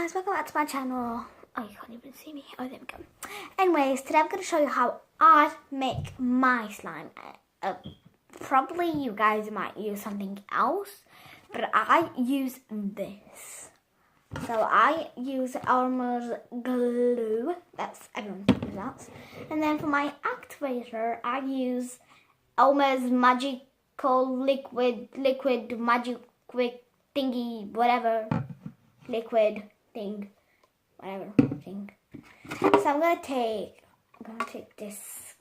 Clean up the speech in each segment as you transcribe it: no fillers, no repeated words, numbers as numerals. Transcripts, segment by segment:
guys, welcome back to my channel. Oh, you can't even see me. Oh, there we go. Anyways, today I'm going to show you how I make my slime. Probably you guys might use something else, but I use this. So I use Elmer's glue. That's everyone uses that. And then for my activator, I use Elmer's magical liquid magic thingy, whatever. Liquid thing, whatever thing. So I'm gonna take this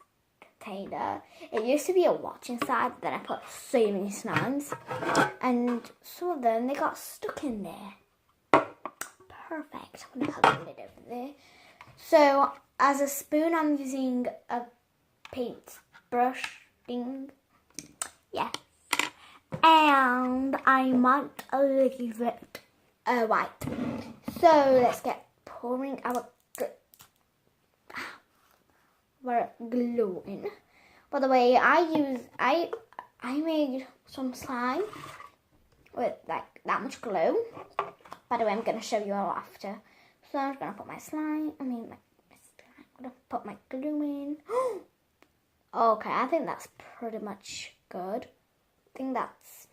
container. It used to be a watch inside, then I put so many slimes, and some of them they got stuck in there. Perfect. I'm gonna have the lid over there. So as a spoon, I'm using a paintbrush thing. Yeah, and I might leave it white. So let's get pouring our glue in. By the way, I made some slime with like that much glue. By the way, I'm gonna show you all after. So I'm gonna put my slime. I'm gonna put my glue in. Okay, I think that's pretty much good. I think that's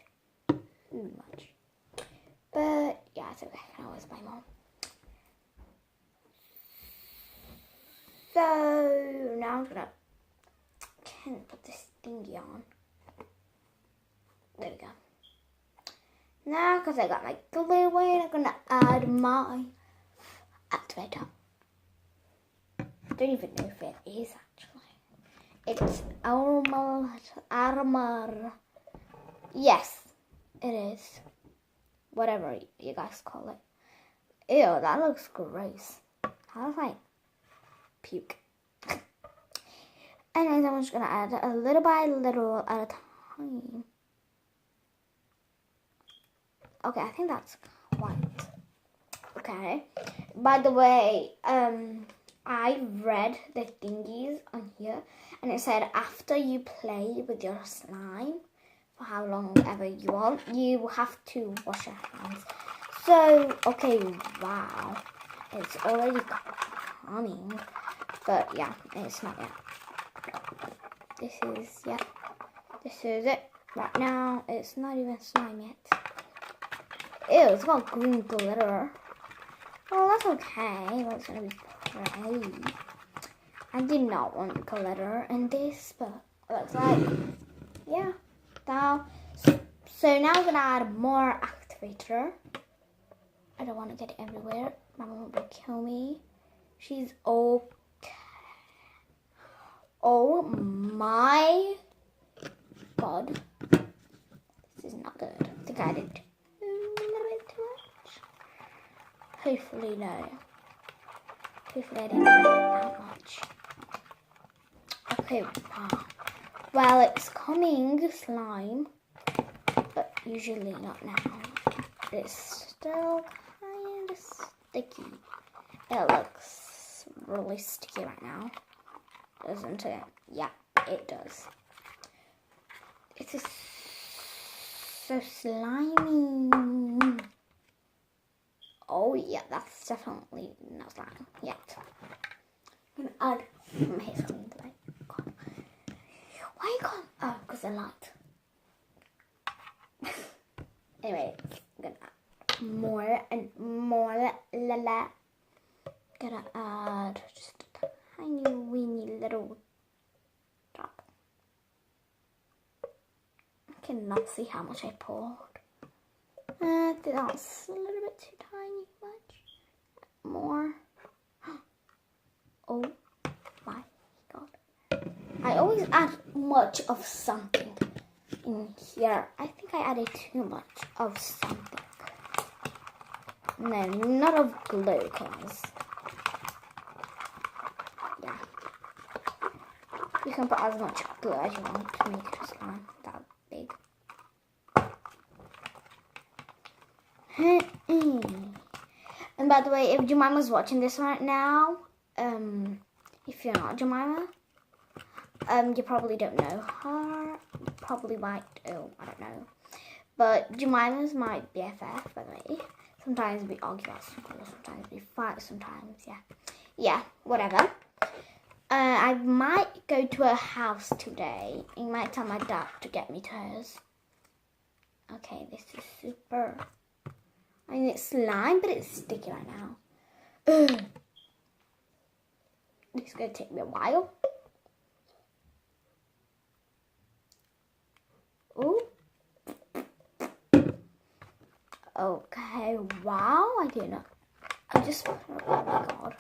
too much. But yeah, it's okay. I can always buy more. So now I'm gonna put this thingy on. There we go. Now, because I got my glue in, I'm gonna add my activator. I don't even know if it is actually. It's Elmer's. Yes, it is. Whatever you guys call it. Ew, that looks gross. How do I puke? Anyways, I'm just gonna add a little by little at a time. Okay, I think that's white. Okay. By the way, I read the thingies on here, and it said after you play with your slime for how long ever you want, you have to wash your hands. So, okay, wow. It's already coming. But yeah, it's not yet. This is it. Right now, it's not even slime yet. Ew, it's got green glitter. Oh, that's okay. That's gonna be pretty. I did not want glitter in this, but it looks like, yeah. So now I'm gonna add more activator. I don't want to get it everywhere. My mom will kill me. She's okay. Oh my god. This is not good. I think I did a little bit too much. Hopefully no. Hopefully I didn't do that much. Okay, wow. Well, it's coming slime, but usually not now. It's still kind of sticky. It looks really sticky right now, doesn't it? Yeah, it does. It is so slimy. Oh yeah, that's definitely not slime yet. I'm gonna add my hair's coming today. Why you can't? Oh, because the light. Anyway, I'm gonna add more and more. Gonna add just a tiny weeny little drop. I cannot see how much I poured. That's a little bit too tiny. Much more. Oh my god. I always add much of something in here. I think I added too much of something. No, not of glue, because yeah. You can put as much glue as you want to make it a slime that big. And by the way, if Jemima's watching this right now, if you're not Jemima, you probably don't know her. You probably might. Oh, I don't know. But Jemima's my BFF, by the way. So Sometimes we argue about school, sometimes we fight, sometimes, yeah, whatever. I might go to her house today. I might tell my dad to get me to hers. Okay, this is super. I mean, it's slime, but it's sticky right now. Ugh. This is going to take me a while. Ooh. Okay, wow, I didn't know. I just, oh my god.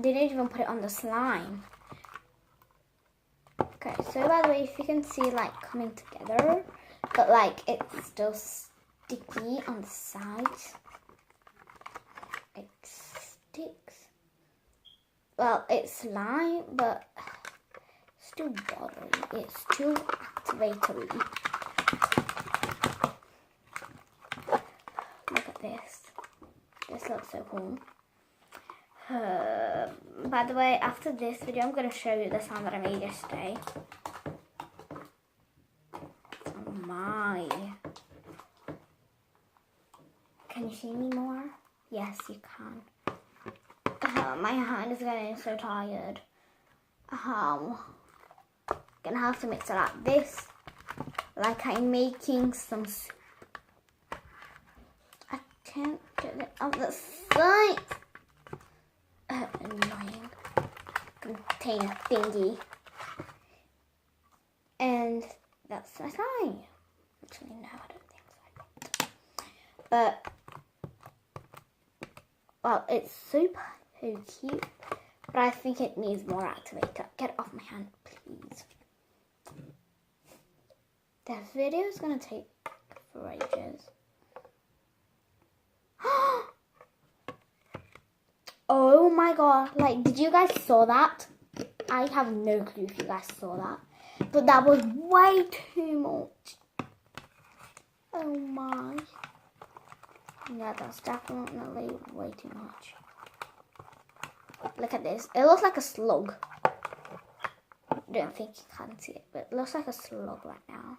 Didn't even put it on the slime. Okay, so by the way, if you can see like coming together, but like it's still sticky on the sides. It sticks. Well, it's slime, but still buttery. It's too activatory. Look at this. This looks so cool. By the way, after this video, I'm going to show you the slime that I made yesterday. Oh my. Can you see me more? Yes, you can. My hand is getting so tired. Gonna have to mix it like this. Like I'm making some soup. I can't get it on the side. Annoying container thingy. And that's my slime. Actually, no, I don't think so. But, well, it's super cute. But I think it needs more activator. Get it off my hand, please. This video is going to take for ages. Oh my god, like, did you guys saw that? I have no clue if you guys saw that. But that was way too much. Oh my. Yeah, that's definitely way too much. Look at this. It looks like a slug. I don't think you can see it, but it looks like a slug right now.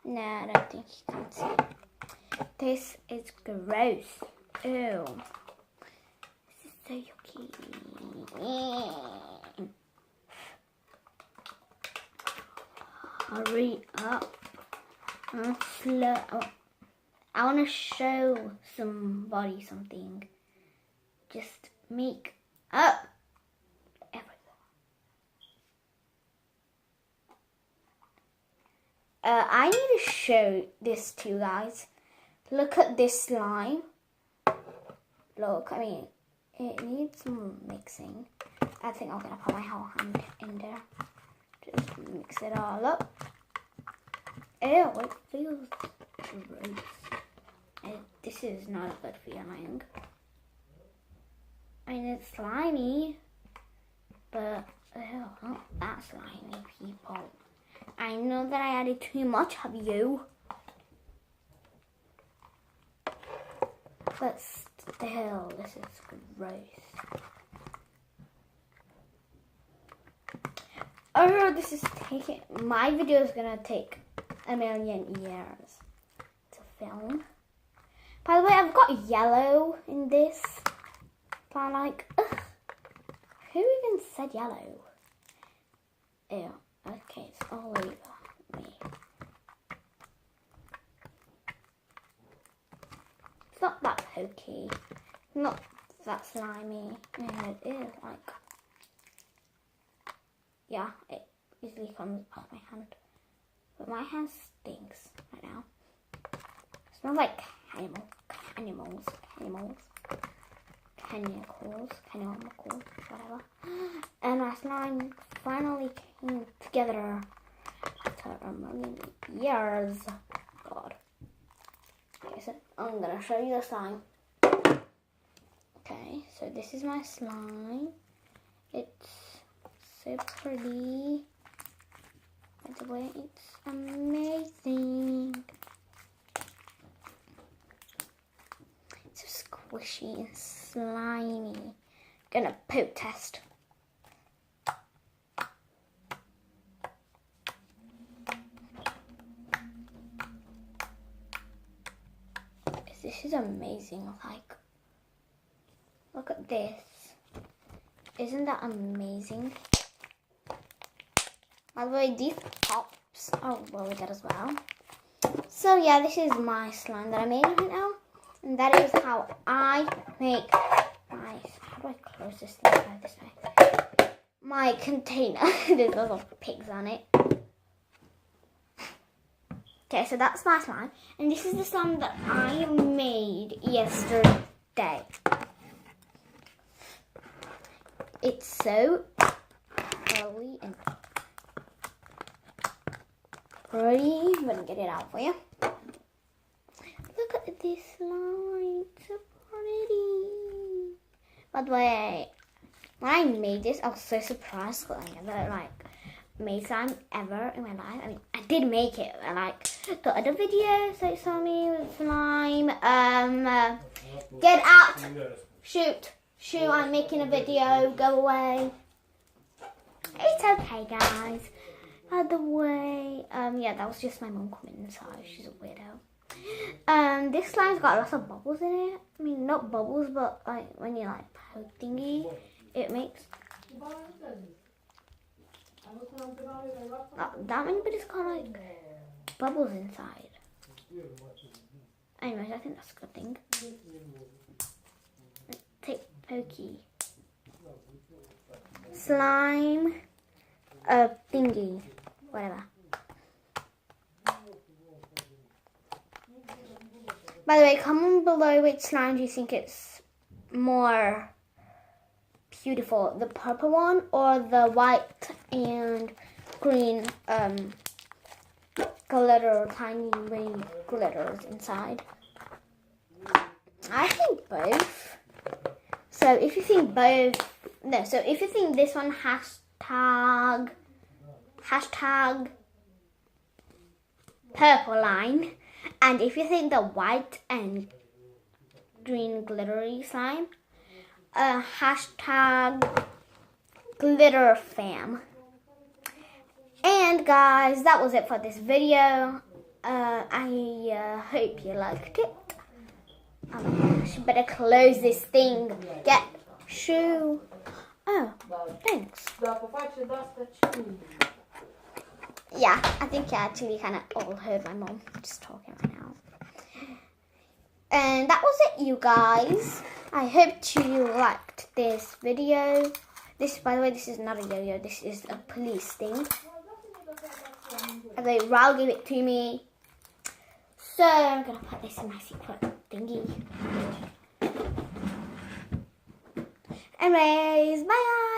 No, I don't think you can see it. This is gross. Ew. This is so yucky. Hurry up. I'm slow. I want to show somebody something. Just make up everything. I need to show this to you guys. Look at this slime. Look, I mean, it needs some mixing. I think I'm going to put my whole hand in there. Just mix it all up. Ew, it feels gross. This is not a good feeling. I mean, it's slimy, but ew, not that slimy, people. I know that I added too much, have you? But still, this is gross. Oh, this is taking, my video is gonna take a million years to film. By the way, I've got yellow in this. So I'm like, ugh, who even said yellow? Ew, okay, it's all over me. It's not that pokey, not that slimy. It is like, yeah, it easily comes off my hand. But my hand stinks right now. It smells like cannibals, whatever. And my slime finally came together after a million years. God. Okay, so I'm gonna show you the slime. Okay, so this is my slime. It's so pretty. By the way, it's amazing. It's so squishy and slimy. Gonna poke test. Is this is amazing. Like, look at this. Isn't that amazing? By the way, these pops are really good as well. So yeah, this is my slime that I made right now. And that is how I make my, how do I close this thing by this way? My container. There's lots of pigs on it. Okay, so that's my slime. And this is the slime that I made yesterday. It's so curly and pretty. I'm gonna get it out for you. Look at this slime, it's so pretty. By the way, when I made this, I was so surprised because I never made slime ever in my life. I mean, I did make it. Like the other videos that you saw me with slime. Get out! Shoot! I'm making a video. Go away. It's okay, guys. By the way, yeah, that was just my mom coming inside. She's a weirdo. This slime's got lots of bubbles in it. I mean, not bubbles, but like when you like poke thingy, it makes that many, but it's got like bubbles inside. Anyways, I think that's a good thing. Take pokey slime, thingy, whatever. By the way, comment below which slime do you think it's more beautiful, the purple one or the white and green glitter, tiny wee glitters inside. I think both. So if you think so if you think this one hashtag purple line, and if you think the white and green glittery slime, hashtag glitter fam. And guys, that was it for this video. I hope you liked it. Oh my gosh, better close this thing. Get shoe. Oh, thanks. Yeah, I think you actually kind of all heard my mom just talking right now. And that was it, you guys. I hope you liked this video. This, by the way, this is not a yo-yo. This is a police thing. Okay, Ral gave it to me. So I'm going to put this in my secret thingy. Anyways, bye guys.